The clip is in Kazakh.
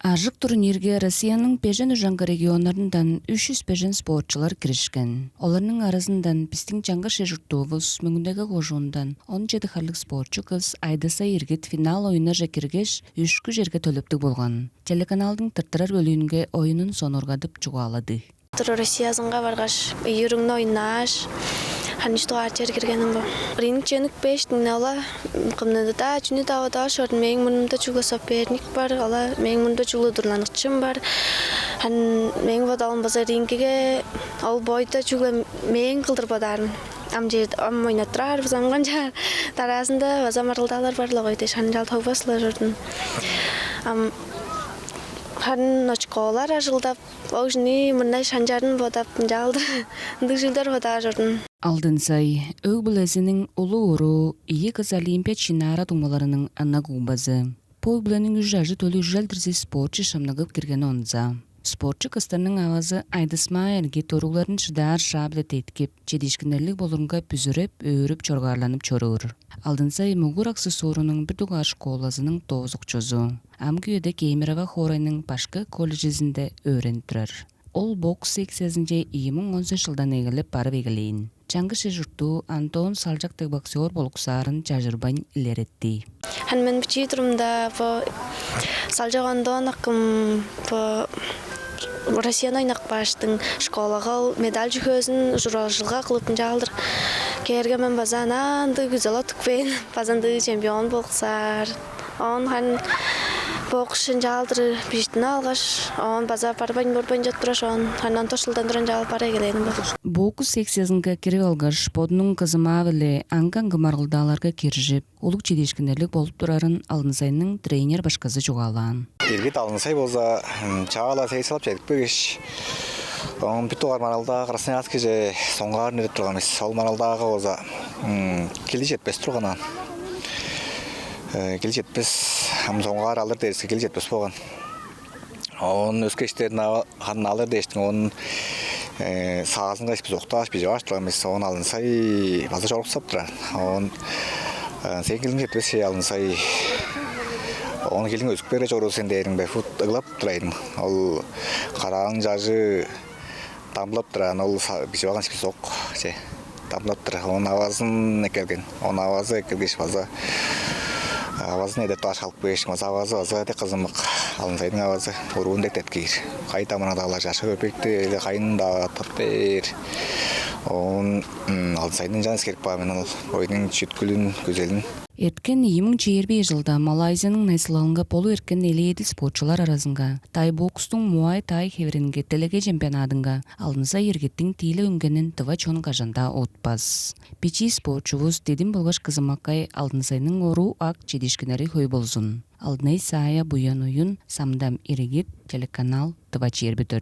Ажык турнирге Россиянын Пежен жаңгы регионларынан 300 пежен спортчулар киришкен. Оларның арасынан биздин жаңгы шежуртуубуз мөңүндөгү кожуундан 17 харлык спортчу кыз Айдаса Иргит финал оюна жакиргеш 3 жерге төлөптүк болгон. Телеканалдын тыртырар бөлүүнүгө оюнун сонургадып чугаалады. Россиязынга баргаш, үйрүңнү ойнаш. Ханышто ачер киргеним бу. Ринг чөнүк 5 нала кымнада чүнү давада шорт мен мунда чуга соперник бар, ала мен мунда чуга дурланычым бар. Хан мен бодалым база рингге ал бойда чуга мен кылдырбадан. Амжет ойнаттырар замганча тарасында база марылдалар барлыгы өтө шанжал табаслар журдун. Хан очколар ажылдап, ожни мындай шанжарын бодап жалды. Дыжылдар бода журдун. Алдын сай, өг билесинин улуу уру ийи кыз Олимпия чинара думаларынын ана губазы. Пой биленин үжажы төлү үжалдырсы спортчу шамнагып кирген онза. Спортчу кыздарынын авазы Айдасма Иргит торугларын шыдар шабле теткип, чедишкинерлик болурунга бүзүрөп, өөрүп чоргарланып чоруур. Алдын сай мугур аксессуорунун бир дугар школасынын тоозукчусу. Амкүйөдө Кеймирова Хорайнын башкы колледжисинде өөрөнүп турар. Ол бокс секциясынче 2010 жылдан эгилип барып эгелейин. Жаңгы шежуртуу Антон Салжактык боксер болуксарын жажырбайн илеретти. Хан мен бичи турумда по Салжагандон акым по Россияны ойнак баштың школага медаль жүгөзүн журалжылга кылып жалдыр. Керге мен базананды güzel отукпен базанды чемпион болсар. Он хан боксын жалдыр биштин алгаш, он база барбайн борбайн жаттыраш, он ханан тошылдан туран жалып бара келейин бу. Бокс секциясынга кирип алгаш, подунун кызыма беле аңкаңгы марылдааларга киришип, улук чедишкинерлик болуп турарын Алдынсайдын тренер башкасы жугаалаан. Иргит Алдынсай болса, чагала сейсалап жетпегеш. Он битугар маралда Красноярский же соңгар нереп турган эмес. Сол маралдагы болса, кили жетпес турганан. Кили жетпес, соңгар алыр дерсе кили жетпес болгон. Он өскөчтерин алыр дештин, он саасынга эспиз окташ бижаш турган эмес. Он Алдынсай базар жоруксап турат. Он сегилин жетпес Алдынсай. Он келин өзүк бере жору сен дейин бе фут ыглап турайын. Ол караң жажы тамлап туран, ол бижаган эспиз ок же тамлап тура. Он авазын экелген. Он авазы экелгеш база. Авазын эдеп таш алып беш, авазы база де кызымык. Алдынсайдын авазы уруунда теткир. Кайта мынадагылар жашы көпөктү эле кайында таппер. Он Алдынсайдын жаны керек ба мен ол ойдун чүткүлүн, güzelин. Эрткен 2020 жылда Малайзиянын Найсылалынга полу эрткен 57 спортчулар арасынга тай бокстун Муай Тай хевринге телеге чемпионатынга Алдынсай Иргиттин тийле үнгенин тыва чон кажанда отпас. Бичи спортчубуз дедим болгош кызымакай Алдынсайдын ору ак чедишкинери хой болсун. Алдынай сая буян оюн Самдам Иргит, телеканал Тыва Чербитөр.